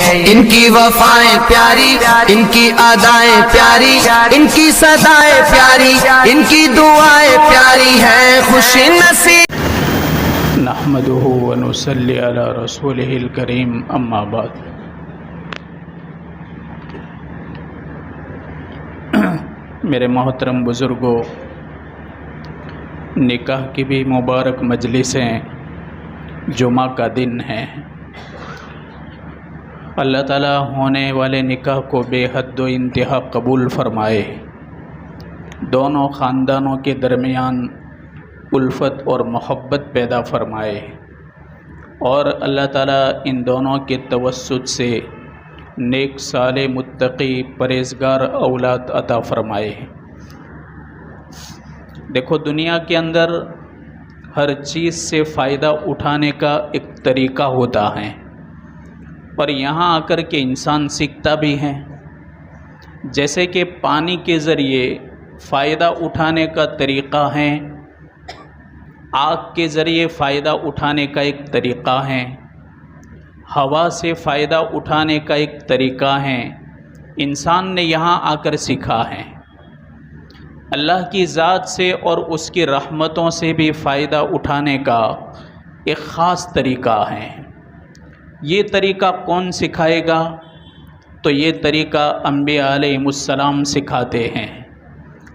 इनकी वफाएं प्यारी, इनकी अदाएं प्यारी, इनकी सदाएं प्यारी, इनकी दुआएं प्यारी हैं। खुशी नसीब नहमदुहु व नुसल्ली अला रसूलिहिल करीम, अम्मा बाद। मेरे मोहतरम बुज़ुर्गों, निकाह की भी मुबारक मजलिसें, जुमा का दिन है। अल्लाह ताला होने वाले निकाह को बेहद व इंतहा कबूल फ़रमाए। दोनों ख़ानदानों के दरमियान उल्फ़त और मोहब्बत पैदा फ़रमाए और अल्लाह ताला इन दोनों के तवस्सुत से नेक साले मुत्तकी परहेज़गार औलाद अता फ़रमाए। देखो, दुनिया के अंदर हर चीज़ से फ़ायदा उठाने का एक तरीक़ा होता है और यहाँ आकर के इंसान सीखता भी है। जैसे कि पानी के ज़रिए फ़ायदा उठाने का तरीक़ा है, आग के ज़रिए फ़ायदा उठाने का एक तरीक़ा है, हवा से फ़ायदा उठाने का एक तरीक़ा है। इंसान ने यहाँ आकर सीखा है अल्लाह की ज़ात से और उसकी रहमतों से भी फ़ायदा उठाने का एक ख़ास तरीक़ा है। ये तरीक़ा कौन सिखाएगा? तो ये तरीक़ा अंबिया अलैहिमुस्सलाम सिखाते हैं।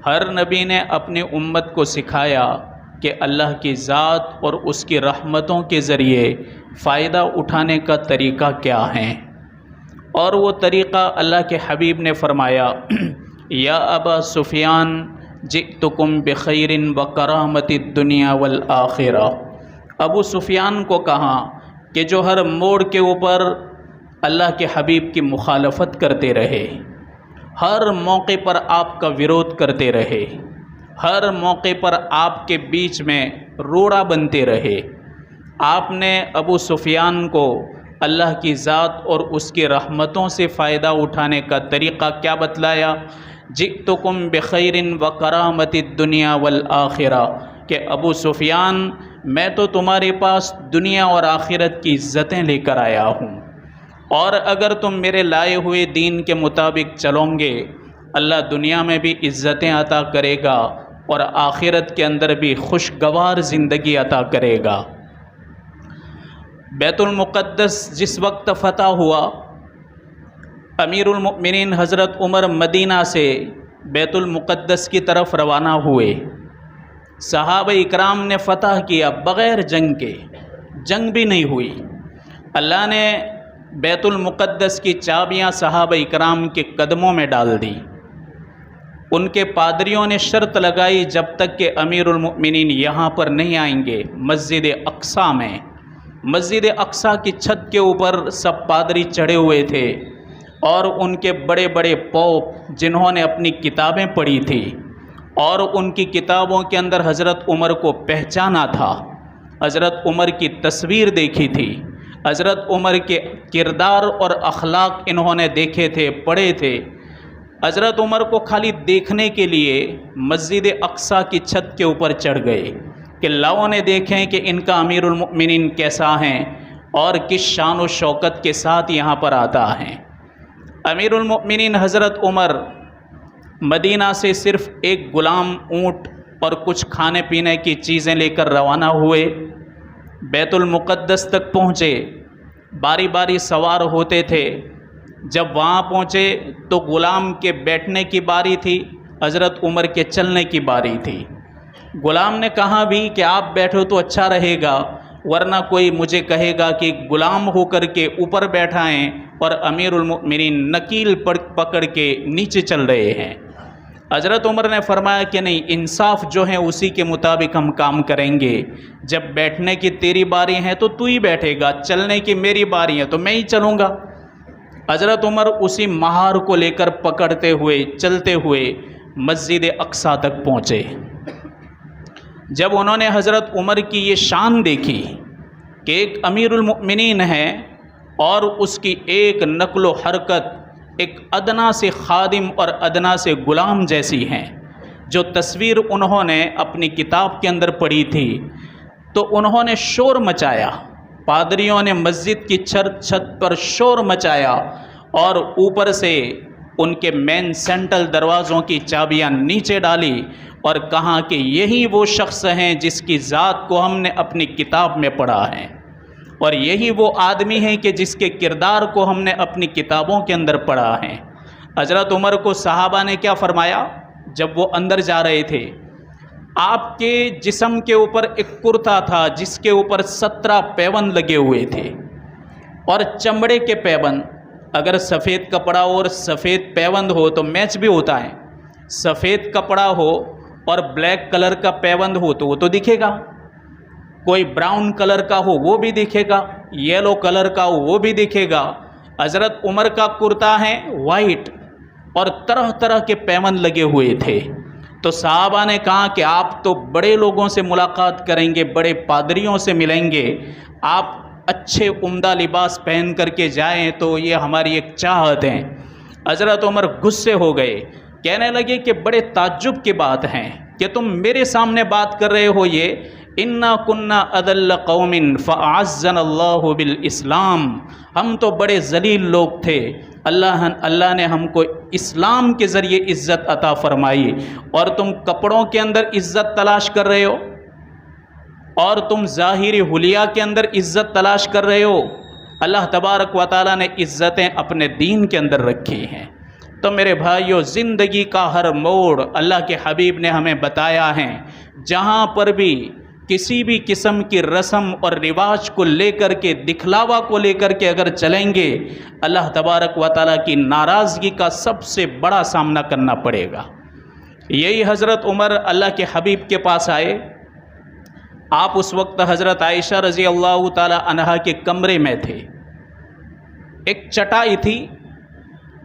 हर नबी ने अपनी उम्मत को सिखाया कि अल्लाह की ज़ात और उसकी रहमतों के ज़रिए फ़ायदा उठाने का तरीक़ा क्या है। और वो तरीक़ा अल्लाह के हबीब ने फ़रमाया, या अबा सुफ़ियान जितुकुम बिखैरिन व करामतिद दुनिया वल आखिरा। अबू सुफ़ियान को कहा कि जो हर मोड़ के ऊपर अल्लाह के हबीब की मुखालफत करते रहे, हर मौके पर आपका विरोध करते रहे, हर मौके पर आपके बीच में रोड़ा बनते रहे, आपने अबू सुफ़ियान को अल्लाह की ज़ात और उसकी रहमतों से फ़ायदा उठाने का तरीक़ा क्या बतलाया? जितुकुम बिखैरिन व करामतिद दुनिया वल आखिरा, कि अबू सुफ़ियान, मैं तो तुम्हारे पास दुनिया और आखिरत की इज़्ज़तें लेकर आया हूँ, और अगर तुम मेरे लाए हुए दीन के मुताबिक चलोगे, अल्लाह दुनिया में भी इज़्ज़तें अता करेगा और आखिरत के अंदर भी खुशगवार ज़िंदगी अता करेगा। बैतुल मुक़द्दस जिस वक्त फ़तह हुआ, अमीरुल मुमिनीन हज़रत उमर मदीना से बैतुल मुक़द्दस की तरफ रवाना हुए। सहाबा इकराम ने फ़तह किया बग़ैर जंग के, जंग भी नहीं हुई। अल्लाह ने बैतुल मुक़द्दस की चाबियाँ सहाबा इकराम के कदमों में डाल दी। उनके पादरियों ने शर्त लगाई, जब तक कि अमीरुल मुमिनीन यहाँ पर नहीं आएंगे मस्जिद अक्सा में। मस्जिद अक्सा की छत के ऊपर सब पादरी चढ़े हुए थे और उनके बड़े बड़े पोप, जिन्होंने अपनी किताबें पढ़ी थी और उनकी किताबों के अंदर हज़रत उमर को पहचाना था, हज़रत उमर की तस्वीर देखी थी, हज़रत उमर के किरदार और अखलाक इन्होंने देखे थे, पढ़े थे। हज़रत उमर को खाली देखने के लिए मस्जिद अक्सा की छत के ऊपर चढ़ गए कि लाओ ने देखें कि इनका अमीरुल मुमिनीन कैसा है और किस शान व शौकत के साथ यहाँ पर आता है। अमीरुल मुमिनीन हज़रत उमर मदीना से सिर्फ़ एक ग़ुलाम ऊँट और कुछ खाने पीने की चीज़ें लेकर रवाना हुए। बैतुल मुक़द्दस तक पहुँचे, बारी बारी सवार होते थे। जब वहाँ पहुँचे तो ग़ुलाम के बैठने की बारी थी, हज़रत उमर के चलने की बारी थी। ग़ुलाम ने कहा भी कि आप बैठो तो अच्छा रहेगा, वरना कोई मुझे कहेगा कि ग़ुलाम होकर के ऊपर बैठाएं और अमीरुल मुमिनीन नकील पकड़ के नीचे चल रहे हैं। हज़रत उमर ने फरमाया कि नहीं, इंसाफ जो है उसी के मुताबिक हम काम करेंगे। जब बैठने की तेरी बारी है तो तू ही बैठेगा, चलने की मेरी बारी है तो मैं ही चलूँगा। हज़रत उमर उसी महार को लेकर पकड़ते हुए चलते हुए मस्जिद अक्सा तक पहुँचे। जब उन्होंने हज़रत उमर की ये शान देखी कि एक अमीरुल मुमिनीन है और उसकी एक नक्लो हरकत एक अदना से खादिम और अदना से ग़ुलाम जैसी हैं, जो तस्वीर उन्होंने अपनी किताब के अंदर पढ़ी थी, तो उन्होंने शोर मचाया पादरियों ने मस्जिद की छत पर शोर मचाया और ऊपर से उनके मेन सेंट्रल दरवाज़ों की चाबियां नीचे डाली और कहा कि यही वो शख्स हैं जिसकी ज़ात को हमने अपनी किताब में पढ़ा है, और यही वो आदमी है कि जिसके किरदार को हमने अपनी किताबों के अंदर पढ़ा है। हज़रत उमर को सहाबा ने क्या फरमाया जब वो अंदर जा रहे थे? आपके जिस्म के ऊपर एक कुर्ता था जिसके ऊपर 17 पैबंद लगे हुए थे, और चमड़े के पैबंद। अगर सफ़ेद कपड़ा और सफ़ेद पैबंद हो तो मैच भी होता है। सफ़ेद कपड़ा हो और ब्लैक कलर का पैबंद हो तो वो तो दिखेगा, कोई ब्राउन कलर का हो वो भी दिखेगा, येलो कलर का हो वो भी दिखेगा। हज़रत उमर का कुर्ता है वाइट और तरह तरह के पैबंद लगे हुए थे। तो साहबा ने कहा कि आप तो बड़े लोगों से मुलाकात करेंगे, बड़े पादरियों से मिलेंगे, आप अच्छे उम्दा लिबास पहन करके जाएं तो ये हमारी एक चाहत है। हज़रत उमर गुस्से हो गए, कहने लगे कि बड़े ताज्जुब की बात है कि तुम मेरे सामने बात कर रहे हो। ये इन्ना कुन्ना अदल्ल कौमिन फ़अज़्ज़नल्लाहु बिल इस्लाम, हम तो बड़े ज़लील लोग थे, अल्लाह ने हमको इस्लाम के ज़रिए इज़्ज़त अता फ़रमाई, और तुम कपड़ों के अंदर इज़्ज़त तलाश कर रहे हो, और तुम ज़ाहिरी हुलिया के अंदर इज़्ज़त तलाश कर रहे हो। अल्लाह तबारक व तआला ने इज़्ज़तें अपने दीन के अंदर रखी हैं। तो मेरे भाइयों, ज़िंदगी का हर मोड़ अल्लाह के हबीब ने हमें बताया है। जहाँ पर भी किसी भी किस्म की रस्म और रिवाज को लेकर के, दिखलावा को लेकर के अगर चलेंगे, अल्लाह तबारक व तआला की नाराज़गी का सबसे बड़ा सामना करना पड़ेगा। यही हज़रत उमर अल्लाह के हबीब के पास आए। आप उस वक्त हज़रत आयशा रज़ी अल्लाह ताला अन्हा के कमरे में थे। एक चटाई थी,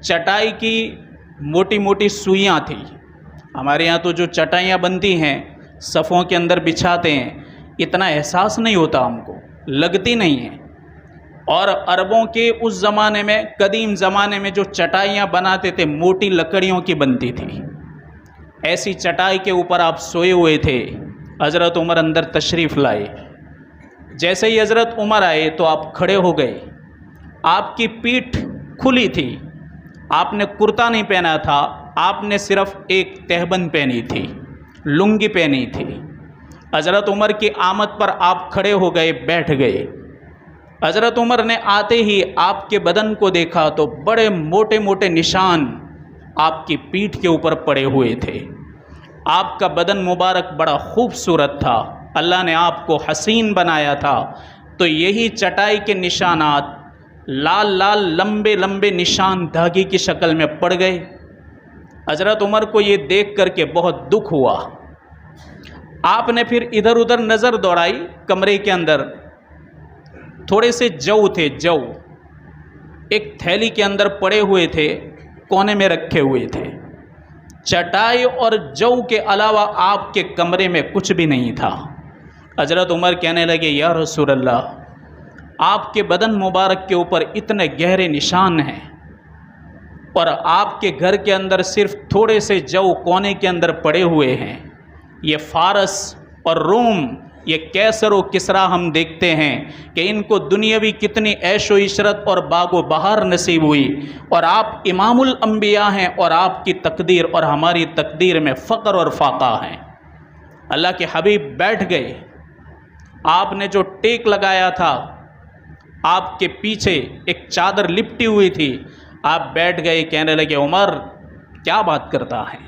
चटाई की मोटी मोटी सुइयाँ थी। हमारे यहाँ तो जो चटाइयाँ बनती हैं सफ़ों के अंदर बिछाते हैं, इतना एहसास नहीं होता हमको, लगती नहीं है। और अरबों के उस ज़माने में, कदीम ज़माने में जो चटाइयाँ बनाते थे मोटी लकड़ियों की बनती थी। ऐसी चटाई के ऊपर आप सोए हुए थे। हज़रत उमर अंदर तशरीफ़ लाए। जैसे ही हज़रत उमर आए तो आप खड़े हो गए। आपकी पीठ खुली थी, आपने कुर्ता नहीं पहना था, आपने सिर्फ़ एक तहबंद पहनी थी, लुंगी पहनी थी। हज़रत उमर की आमद पर आप खड़े हो गए, बैठ गए। हज़रत उमर ने आते ही आपके बदन को देखा तो बड़े मोटे मोटे निशान आपकी पीठ के ऊपर पड़े हुए थे। आपका बदन मुबारक बड़ा खूबसूरत था, अल्लाह ने आपको हसीन बनाया था। तो यही चटाई के निशानात लाल लाल लंबे लंबे निशान धागे की शक्ल में पड़ गए। हज़रत उमर को ये देख करके बहुत दुख हुआ। आपने फिर इधर उधर नज़र दौड़ाई। कमरे के अंदर थोड़े से जौ थे, जौ एक थैली के अंदर पड़े हुए थे, कोने में रखे हुए थे। चटाई और जौ के अलावा आपके कमरे में कुछ भी नहीं था। हज़रत उमर कहने लगे, या रसूल अल्लाह, आपके बदन मुबारक के ऊपर इतने गहरे निशान हैं और आपके घर के अंदर सिर्फ थोड़े से जौ कोने के अंदर पड़े हुए हैं। ये फ़ारस और रोम, ये कैसर और किसरा, हम देखते हैं कि इनको दुनियावी कितनी ऐशो इशरत और बागो बहार नसीब हुई, और आप इमामुल अंबिया हैं और आपकी तकदीर और हमारी तकदीर में फ़क्र और फाका हैं। अल्लाह के हबीब बैठ गए। आपने जो टेक लगाया था, आपके पीछे एक चादर लिपटी हुई थी, आप बैठ गए। कहने लगे, उमर क्या बात करता है,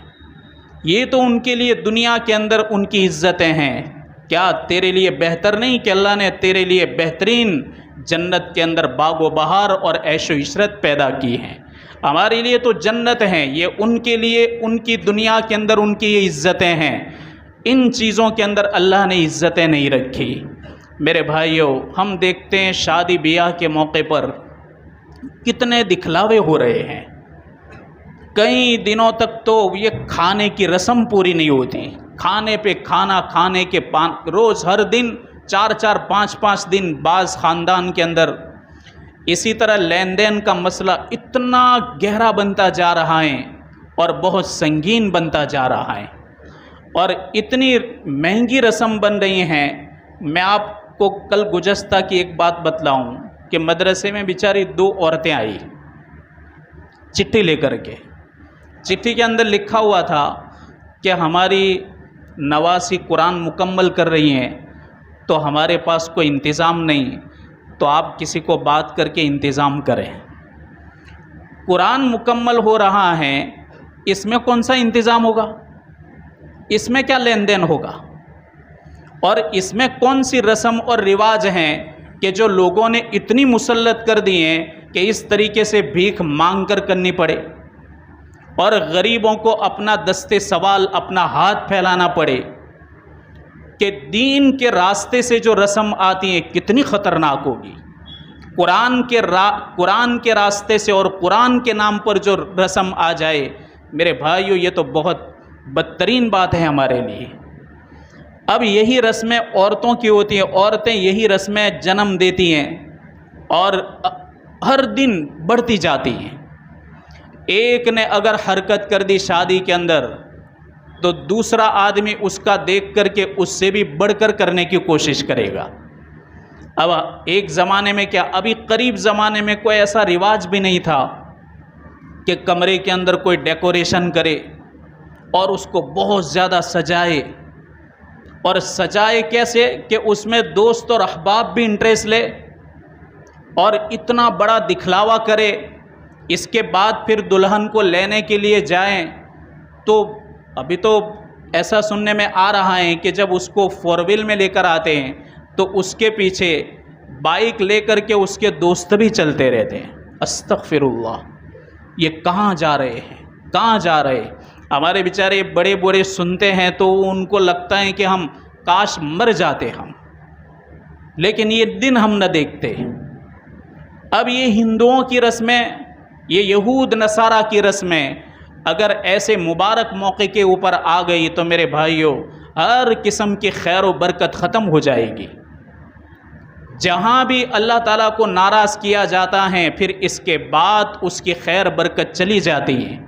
ये तो उनके लिए दुनिया के अंदर उनकी इज्जतें हैं, क्या तेरे लिए बेहतर नहीं कि अल्लाह ने तेरे लिए बेहतरीन जन्नत के अंदर बागो बहार और ऐशो इशरत पैदा की हैं। हमारे लिए तो जन्नत हैं, ये उनके लिए उनकी दुनिया के अंदर उनकी ये इज्जतें हैं। इन चीज़ों के अंदर अल्लाह ने इज्जतें नहीं रखी। मेरे भाइयों, हम देखते हैं शादी ब्याह के मौके पर कितने दिखलावे हो रहे हैं। कई दिनों तक तो ये खाने की रस्म पूरी नहीं होती। खाने पे खाना खाने के रोज़ हर दिन 4-4 5-5 दिन बाज़ ख़ानदान के अंदर। इसी तरह लेन देन का मसला इतना गहरा बनता जा रहा है और बहुत संगीन बनता जा रहा है, और इतनी महंगी रस्म बन रही हैं। मैं आप आपको कल गुज़श्ता की एक बात बतलाऊं कि मदरसे में बेचारी 2 औरतें आई चिट्ठी लेकर के। चिट्ठी के अंदर लिखा हुआ था कि हमारी नवासी कुरान मुकम्मल कर रही हैं, तो हमारे पास कोई इंतज़ाम नहीं, तो आप किसी को बात करके इंतज़ाम करें। कुरान मुकम्मल हो रहा है, इसमें कौन सा इंतज़ाम होगा? इसमें क्या लेन देन होगा? और इसमें कौन सी रस्म और रिवाज हैं कि जो लोगों ने इतनी मुसल्लत कर दी हैं कि इस तरीके से भीख मांग कर करनी पड़े और गरीबों को अपना दस्ते सवाल, अपना हाथ फैलाना पड़े, कि दीन के रास्ते से जो रस्म आती है कितनी ख़तरनाक होगी। कुरान के रास्ते से और कुरान के नाम पर जो रस्म आ जाए, मेरे भाइयों, ये तो बहुत बदतरीन बात है हमारे लिए। अब यही रस्में औरतों की होती हैं, औरतें यही रस्में जन्म देती हैं और हर दिन बढ़ती जाती हैं। एक ने अगर हरकत कर दी शादी के अंदर, तो दूसरा आदमी उसका देख करके उससे भी बढ़कर करने की कोशिश करेगा। अब एक ज़माने में क्या, अभी करीब ज़माने में कोई ऐसा रिवाज भी नहीं था कि कमरे के अंदर कोई डेकोरेशन करे और उसको बहुत ज़्यादा सजाए, और सजाए कैसे कि उसमें दोस्त और अहबाब भी इंटरेस्ट ले और इतना बड़ा दिखलावा करे। इसके बाद फिर दुल्हन को लेने के लिए जाएं, तो अभी तो ऐसा सुनने में आ रहा है कि जब उसको 4 व्हील में लेकर आते हैं तो उसके पीछे बाइक लेकर के उसके दोस्त भी चलते रहते हैं। अस्तगफिरुल्लाह, ये कहाँ जा रहे हैं, कहाँ जा रहे हैं? हमारे बेचारे बड़े बूढ़े सुनते हैं तो उनको लगता है कि हम काश मर जाते हम, लेकिन ये दिन हम न देखते। अब ये हिंदुओं की रस्में, ये यहूद नसारा की रस्में अगर ऐसे मुबारक मौके के ऊपर आ गई तो मेरे भाइयों, हर किस्म की खैर व बरकत ख़त्म हो जाएगी। जहाँ भी अल्लाह ताला को नाराज़ किया जाता है, फिर इसके बाद उसकी खैर बरकत चली जाती है।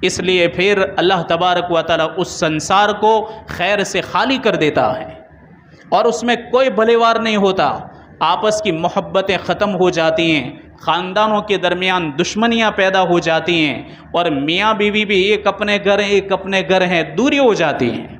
इसलिए फिर अल्लाह तबारक व तआला उस संसार को खैर से खाली कर देता है और उसमें कोई भलेवार नहीं होता। आपस की मोहब्बतें ख़त्म हो जाती हैं, ख़ानदानों के दरमियान दुश्मनियाँ पैदा हो जाती हैं और मियाँ बीवी भी एक अपने घर हैं, दूरी हो जाती हैं।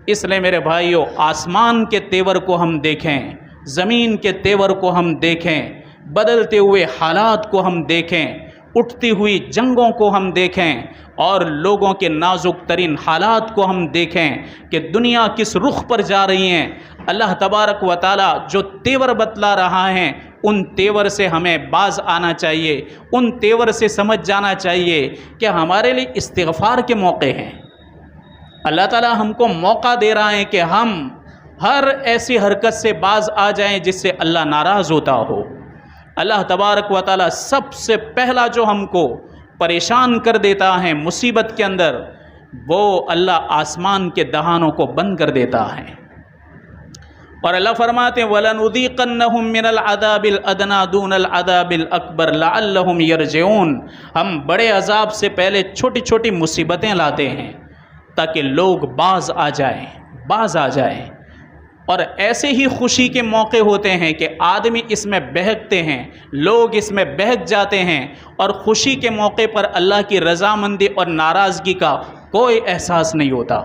इसलिए मेरे भाइयों, आसमान के तेवर को हम देखें, ज़मीन के तेवर को हम देखें, बदलते हुए हालात को हम देखें, उठती हुई जंगों को हम देखें और लोगों के नाजुक तरीन हालात को हम देखें कि दुनिया किस रुख पर जा रही हैं। अल्लाह तबारक व ताला जो तेवर बतला रहा है, उन तेवर से हमें बाज आना चाहिए, उन तेवर से समझ जाना चाहिए कि हमारे लिए इस्तिग़फ़ार के मौके हैं। अल्लाह ताला हमको मौका दे रहा है कि हम हर ऐसी हरकत से बाज आ जाएं जिससे अल्लाह नाराज़ होता हो। अल्लाह तबारक व ताला सबसे पहला जो हमको परेशान कर देता है मुसीबत के अंदर, वो अल्लाह आसमान के दहानों को बंद कर देता है। और अल्लाह फरमाते हैं, वलनुज़ीक़न्नहुम मिनल अज़ाबिल अदना दूनल अज़ाबिल अकबर लअल्लहुम यरजिऊन। हम बड़े अजाब से पहले छोटी छोटी मुसीबतें लाते हैं ताकि लोग बाज आ जाएं। और ऐसे ही खुशी के मौके होते हैं कि आदमी इसमें बहकते हैं, लोग इसमें बहक जाते हैं और खुशी के मौके पर अल्लाह की रज़ामंदी और नाराज़गी का कोई एहसास नहीं होता।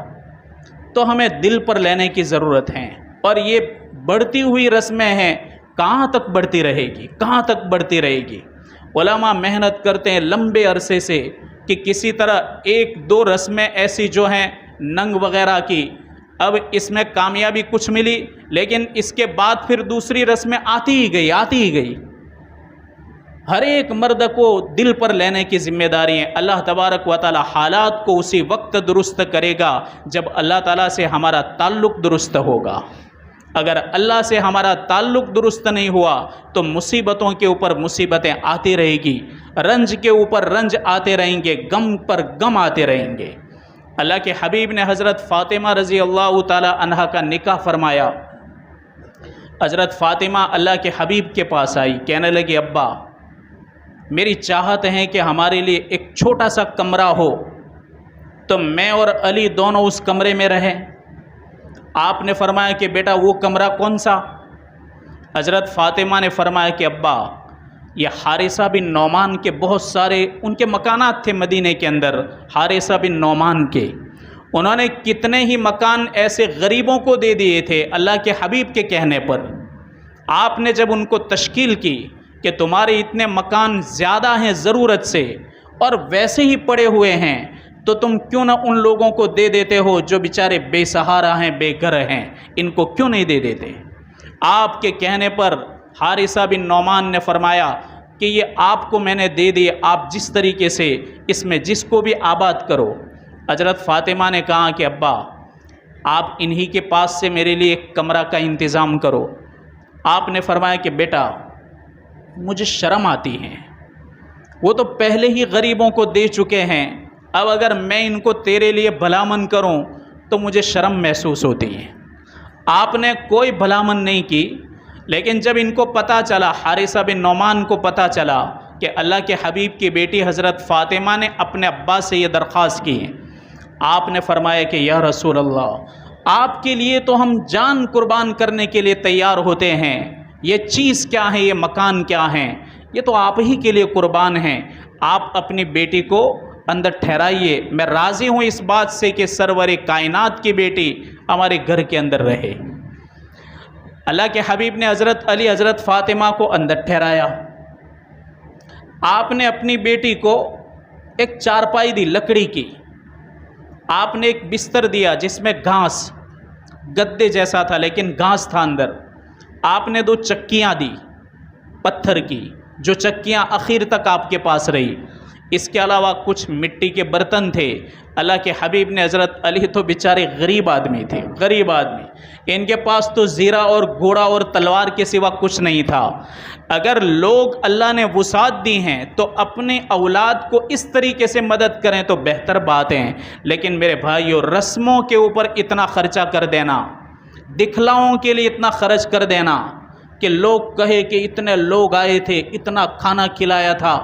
तो हमें दिल पर लेने की ज़रूरत है। और ये बढ़ती हुई रस्में हैं, कहाँ तक बढ़ती रहेगी, कहाँ तक बढ़ती रहेगी? उलमा मेहनत करते हैं लंबे अरसे से कि किसी तरह 1-2 रस्में ऐसी जो हैं नंग वग़ैरह की, अब इसमें कामयाबी कुछ मिली, लेकिन इसके बाद फिर दूसरी रस्में आती ही गई। हर एक मर्द को दिल पर लेने की जिम्मेदारी है। अल्लाह तबारक व ताला हालात को उसी वक्त दुरुस्त करेगा जब अल्लाह ताला से हमारा ताल्लुक़ दुरुस्त होगा। अगर अल्लाह से हमारा ताल्लुक़ दुरुस्त नहीं हुआ तो मुसीबतों के ऊपर मुसीबतें आती रहेगी, रंज के ऊपर रंज आते रहेंगे, गम पर गम आते रहेंगे। अल्लाह के हबीब ने हज़रत फ़ातिमा रज़ी अल्लाह ताला अन्हा का निकाह फरमाया। हज़रत फ़ातिमा अल्लाह के हबीब के पास आई, कहने लगी, अब्बा मेरी चाहत है कि हमारे लिए एक छोटा सा कमरा हो तो मैं और अली दोनों उस कमरे में रहें। आपने फरमाया कि बेटा वो कमरा कौन सा? हज़रत फ़ातिमा ने फरमाया कि अब्बा, ये हारिसा बिन नौमान के बहुत सारे उनके मकानात थे मदीने के अंदर, हारिसा बिन नौमान के, उन्होंने कितने ही मकान ऐसे गरीबों को दे दिए थे अल्लाह के हबीब के कहने पर। आपने जब उनको तश्कील की कि तुम्हारे इतने मकान ज़्यादा हैं ज़रूरत से और वैसे ही पड़े हुए हैं, तो तुम क्यों ना उन लोगों को दे देते हो जो बेचारे बेसहारा हैं, बेघर हैं, इनको क्यों नहीं दे देते। आपके कहने पर हारिसा बिन नौमान ने फरमाया कि ये आपको मैंने दे दिए, आप जिस तरीके से इसमें जिसको भी आबाद करो। हज़रत फ़ातिमा ने कहा कि अब्बा, आप इन्हीं के पास से मेरे लिए एक कमरा का इंतज़ाम करो। आपने फरमाया कि बेटा, मुझे शर्म आती है, वो तो पहले ही गरीबों को दे चुके हैं, अब अगर मैं इनको तेरे लिए भलामन करूं तो मुझे शर्म महसूस होती है। आपने कोई भलामन नहीं की, लेकिन जब इनको पता चला, हारिसा बिन नौमान को पता चला कि अल्लाह के हबीब की बेटी हज़रत फ़ातिमा ने अपने अब्बा से ये दरख्वास्त की, आपने फरमाया कि या रसूल अल्लाह, आपके लिए तो हम जान कुर्बान करने के लिए तैयार होते हैं, ये चीज़ क्या है, ये मकान क्या हैं, ये तो आप ही के लिए कुर्बान हैं, आप अपनी बेटी को अंदर ठहराइए, मैं राज़ी हूँ इस बात से कि सरवर कायनात की बेटी हमारे घर के अंदर रहे। अल्लाह के हबीब ने हज़रत अली, हज़रत फ़ातिमा को अंदर ठहराया। आपने अपनी बेटी को एक चारपाई दी लकड़ी की, आपने एक बिस्तर दिया जिसमें घास, गद्दे जैसा था लेकिन घास था अंदर। आपने 2 चक्कियाँ दी पत्थर की, जो चक्कियाँ आखिर तक आपके पास रही। इसके अलावा कुछ मिट्टी के बर्तन थे। अल्लाह के हबीब ने, हज़रत अली तो बेचारे गरीब आदमी थे, गरीब आदमी, इनके पास तो ज़ीरा और घोड़ा और तलवार के सिवा कुछ नहीं था। अगर लोग अल्लाह ने वुसात दी हैं तो अपने औलाद को इस तरीके से मदद करें तो बेहतर बात है, लेकिन मेरे भाइयों, रस्मों के ऊपर इतना ख़र्चा कर देना, दिखलाओं के लिए इतना खर्च कर देना कि लोग कहे कि इतने लोग आए थे, इतना खाना खिलाया था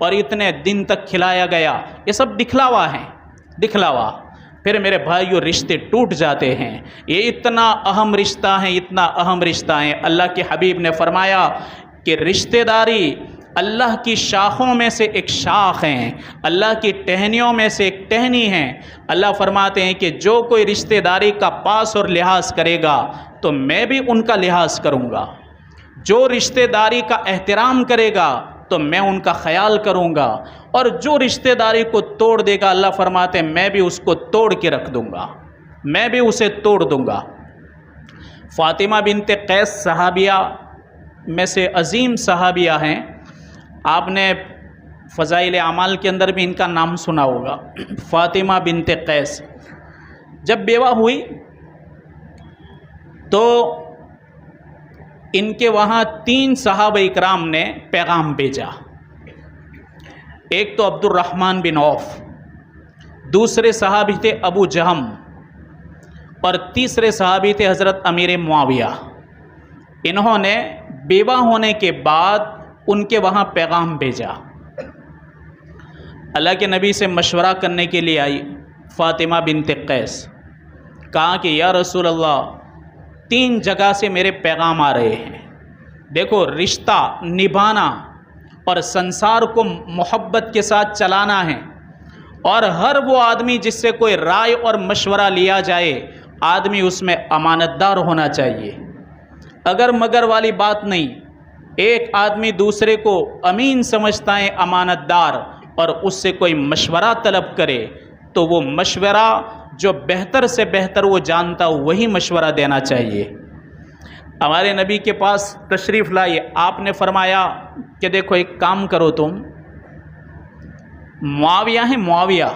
और इतने दिन तक खिलाया गया, ये सब दिखलावा है, दिखलावा। फिर मेरे भाइयों, रिश्ते टूट जाते हैं। ये इतना अहम रिश्ता है, इतना अहम रिश्ता है। अल्लाह के हबीब ने फरमाया कि रिश्तेदारी अल्लाह की शाखों में से एक शाख हैं, अल्लाह की टहनियों में से एक टहनी है। अल्लाह फरमाते हैं कि जो कोई रिश्तेदारी का पास और लिहाज करेगा तो मैं भी उनका लिहाज करूँगा, जो रिश्तेदारी का एहतराम करेगा तो मैं उनका ख्याल करूँगा, और जो रिश्तेदारी को तोड़ देगा, अल्लाह फरमाते हैं मैं भी उसको तोड़ के रख दूँगा, मैं भी उसे तोड़ दूँगा। फ़ातिमा बिनते कैस सहाबिया में से अजीम सहाबिया हैं। आपने फ़ज़ाइल आमाल के अंदर भी इनका नाम सुना होगा। फ़ातिमा बिनते कैस जब बेवा हुई तो इनके वहाँ 3 सहाबा इकराम ने पैगाम भेजा। एक तो अब्दुर्रहमान बिन औफ, दूसरे सहाबी थे अबू जहम, और तीसरे सहाबी थे हज़रत अमीर मुआविया। इन्होंने बेवा होने के बाद उनके वहाँ पैगाम भेजा। अल्लाह के नबी से मशवरा करने के लिए आई फ़ातिमा बिनते कैस, कहा कि या रसूल अल्लाह, 3 जगह से मेरे पैगाम आ रहे हैं। देखो, रिश्ता निभाना और संसार को मोहब्बत के साथ चलाना है, और हर वो आदमी जिससे कोई राय और मशवरा लिया जाए, आदमी उसमें अमानतदार होना चाहिए। अगर मगर वाली बात नहीं, एक आदमी दूसरे को अमीन समझता है, अमानतदार, और उससे कोई मशवरा तलब करे तो वो मशवरा जो बेहतर से बेहतर वो जानता हो वही मशवरा देना चाहिए। हमारे नबी के पास तशरीफ़ लाए, आपने फरमाया कि देखो एक काम करो, तुम मुआविया है, मुआविया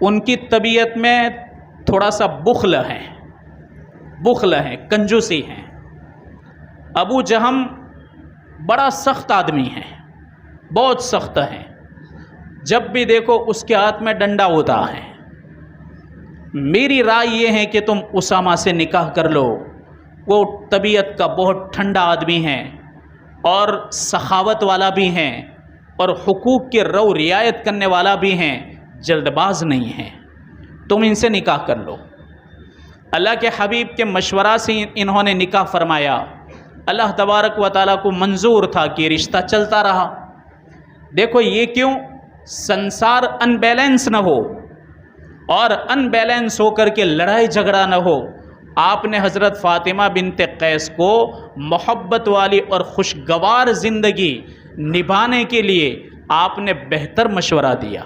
उनकी तबीयत में थोड़ा सा बुखल है, कंजूसी है। अबू जहम बड़ा सख्त आदमी है, बहुत सख्त है, जब भी देखो उसके हाथ में डंडा होता है। मेरी राय ये है कि तुम उसामा से निकाह कर लो, वो तबीयत का बहुत ठंडा आदमी है और सखावत वाला भी हैं और हुकूक के रौ रियायत करने वाला भी हैं, जल्दबाज नहीं है, तुम इनसे निकाह कर लो। अल्लाह के हबीब के मशवरा से इन्होंने निकाह फरमाया। अल्लाह तबारक व तआला को मंजूर था कि रिश्ता चलता रहा। देखो ये क्यों, संसार अनबैलेंस न हो और अनबैलेंस होकर के लड़ाई झगड़ा न हो। आपने हज़रत फ़ातिमा बिनते कैस को मोहब्बत वाली और खुशगवार ज़िंदगी निभाने के लिए आपने बेहतर मशवरा दिया।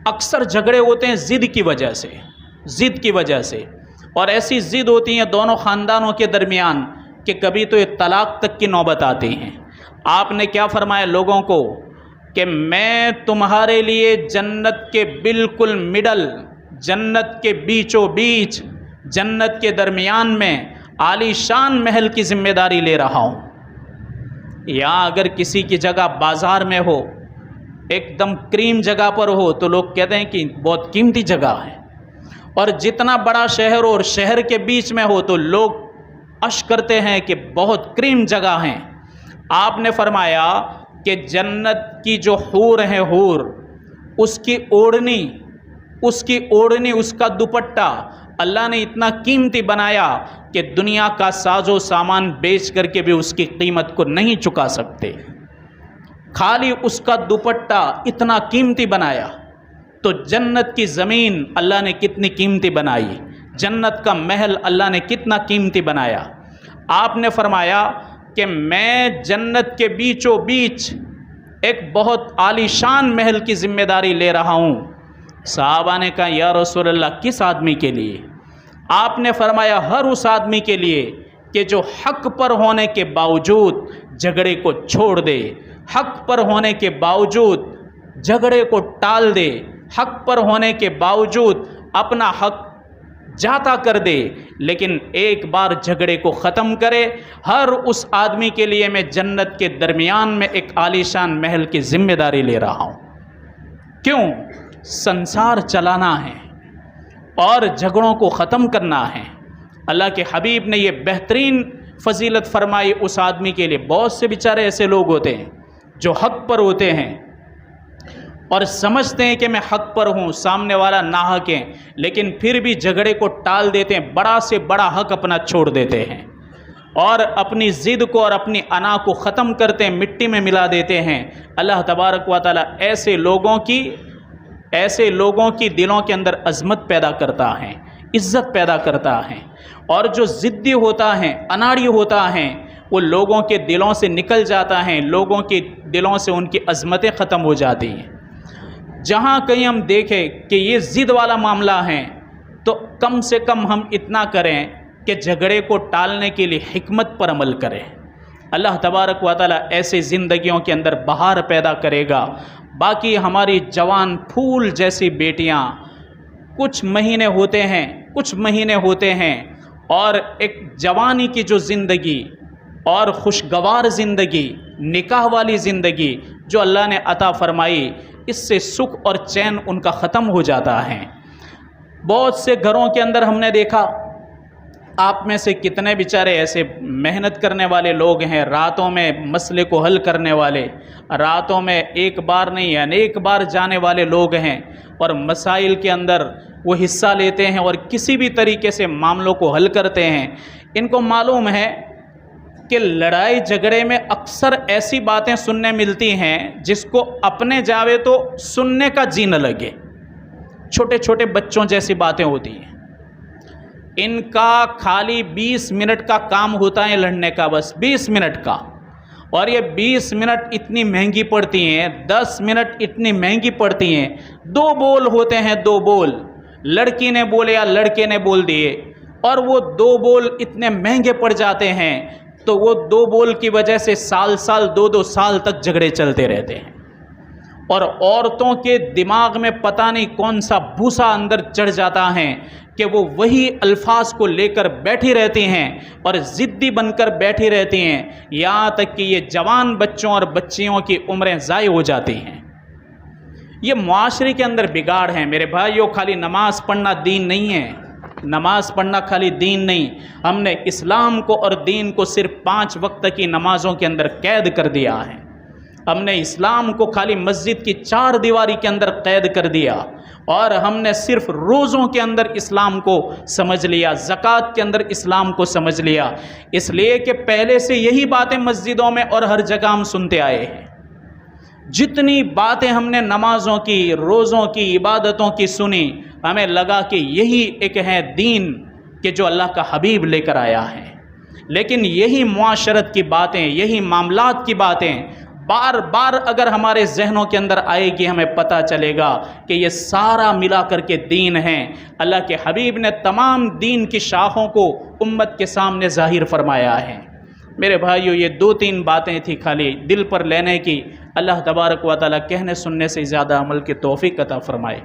अक्सर झगड़े होते हैं ज़िद की वजह से, ज़िद की वजह से, और ऐसी ज़िद होती है दोनों ख़ानदानों के दरमियान कि कभी तो ये तलाक़ तक की नौबत आती हैं। आपने क्या फरमाया लोगों को कि मैं तुम्हारे लिए जन्नत के बिल्कुल मिडल, जन्नत के बीचों बीच, जन्नत के दरमियान में आलीशान महल की ज़िम्मेदारी ले रहा हूँ। या अगर किसी की जगह बाज़ार में हो, एकदम क्रीम जगह पर हो, तो लोग कहते हैं कि बहुत कीमती जगह है, और जितना बड़ा शहर और शहर के बीच में हो तो लोग अश करते हैं कि बहुत क्रीम जगह है। आपने फरमाया कि जन्नत की जो हूर है, हूर, उसकी ओढ़नी, उसका दुपट्टा अल्लाह ने इतना कीमती बनाया कि दुनिया का साजो सामान बेच करके भी उसकी कीमत को नहीं चुका सकते। खाली उसका दुपट्टा इतना कीमती बनाया, तो जन्नत की ज़मीन अल्लाह ने कितनी कीमती बनाई, जन्नत का महल अल्लाह ने कितना कीमती बनाया। आपने फरमाया कि मैं जन्नत के बीचों बीच एक बहुत आलीशान महल की ज़िम्मेदारी ले रहा हूँ। सहाबा ने कहा या रसूल अल्लाह, किस आदमी के लिए? आपने फरमाया हर उस आदमी के लिए कि जो हक़ पर होने के बावजूद झगड़े को छोड़ दे, हक़ पर होने के बावजूद झगड़े को टाल दे, हक़ पर होने के बावजूद अपना हक़ जाता कर दे, लेकिन एक बार झगड़े को ख़त्म करे। हर उस आदमी के लिए मैं जन्नत के दरमियान में एक आलीशान महल की ज़िम्मेदारी ले रहा हूँ। क्यों? संसार चलाना है और झगड़ों को ख़त्म करना है। अल्लाह के हबीब ने ये बेहतरीन फजीलत फरमाई उस आदमी के लिए। बहुत से बेचारे ऐसे लोग होते हैं जो हक़ पर होते हैं और समझते हैं कि मैं हक़ पर हूँ, सामने वाला नाहक है, लेकिन फिर भी झगड़े को टाल देते हैं, बड़ा से बड़ा हक़ अपना छोड़ देते हैं और अपनी ज़िद को और अपनी अना को ख़त्म करते हैं, मिट्टी में मिला देते हैं। अल्लाह तबारक व तआला ऐसे लोगों की दिलों के अंदर अज़मत पैदा करता है, इज़्ज़त पैदा करता है, और जो ज़िद्दी होता है, अनाड़ी होता है, वो लोगों के दिलों से निकल जाता है, लोगों के दिलों से उनकी अज़मतें ख़त्म हो जाती हैं। जहाँ कहीं हम देखें कि ये ज़िद वाला मामला है, तो कम से कम हम इतना करें कि झगड़े को टालने के लिए हिकमत पर अमल करें। अल्लाह तबारक व तआला ऐसे ज़िंदगियों के अंदर बहार पैदा करेगा। बाकी हमारी जवान फूल जैसी बेटियां कुछ महीने होते हैं और एक जवानी की जो ज़िंदगी और खुशगवार ज़िंदगी, निकाह वाली ज़िंदगी जो अल्लाह ने अता फरमाई, इससे सुख और चैन उनका ख़त्म हो जाता है। बहुत से घरों के अंदर हमने देखा, आप में से कितने बेचारे ऐसे मेहनत करने वाले लोग हैं, रातों में मसले को हल करने वाले, रातों में एक बार नहीं अनेक बार जाने वाले लोग हैं और मसाइल के अंदर वो हिस्सा लेते हैं और किसी भी तरीके से मामलों को हल करते हैं। इनको मालूम है कि लड़ाई झगड़े में अक्सर ऐसी बातें सुनने मिलती हैं जिसको अपने जावे तो सुनने का जी न लगे। छोटे छोटे बच्चों जैसी बातें होती हैं। इनका खाली 20 मिनट का काम होता है लड़ने का, बस 20 मिनट का, और ये 20 मिनट इतनी महंगी पड़ती हैं, 10 मिनट इतनी महंगी पड़ती हैं। 2 बोल होते हैं, 2 बोल, लड़की ने बोले या लड़के ने बोल दिए, और वो 2 बोल इतने महंगे पड़ जाते हैं, तो वो 2 बोल की वजह से साल 2-2 साल तक झगड़े चलते रहते हैं। और औरतों के दिमाग में पता नहीं कौन सा भूसा अंदर चढ़ जाता है कि वो वही अल्फाज को लेकर बैठी रहती हैं और ज़िद्दी बनकर बैठी रहती हैं, यहाँ तक कि ये जवान बच्चों और बच्चियों की उम्रें ज़ाय हो जाती हैं। ये मुआशरे के अंदर बिगाड़ है मेरे भाइयों। खाली नमाज़ पढ़ना दीन नहीं है, नमाज़ पढ़ना खाली दीन नहीं। हमने इस्लाम को और दीन को सिर्फ 5 वक्त की नमाज़ों के अंदर कैद कर दिया है। हमने इस्लाम को खाली मस्जिद की 4 दीवारी के अंदर कैद कर दिया और हमने सिर्फ रोज़ों के अंदर इस्लाम को समझ लिया, ज़कात के अंदर इस्लाम को समझ लिया। इसलिए कि पहले से यही बातें मस्जिदों में और हर जगह हम सुनते आए हैं। जितनी बातें हमने नमाज़ों की, रोज़ों की, इबादतों की सुनी, हमें लगा कि यही एक है दीन कि जो अल्लाह का हबीब लेकर आया है। लेकिन यही मुआशरत की बातें, यही मामलात की बातें बार बार अगर हमारे जहनों के अंदर आएगी, हमें पता चलेगा कि ये सारा मिला करके दीन है। अल्लाह के हबीब ने तमाम दीन की शाखों को उम्मत के सामने ज़ाहिर फरमाया है। मेरे भाइयों, ये 2-3 बातें थी खाली दिल पर लेने की। अल्लाह तबारक व तआला कहने सुनने से ज़्यादा अमल की तौफीक अता फरमाए।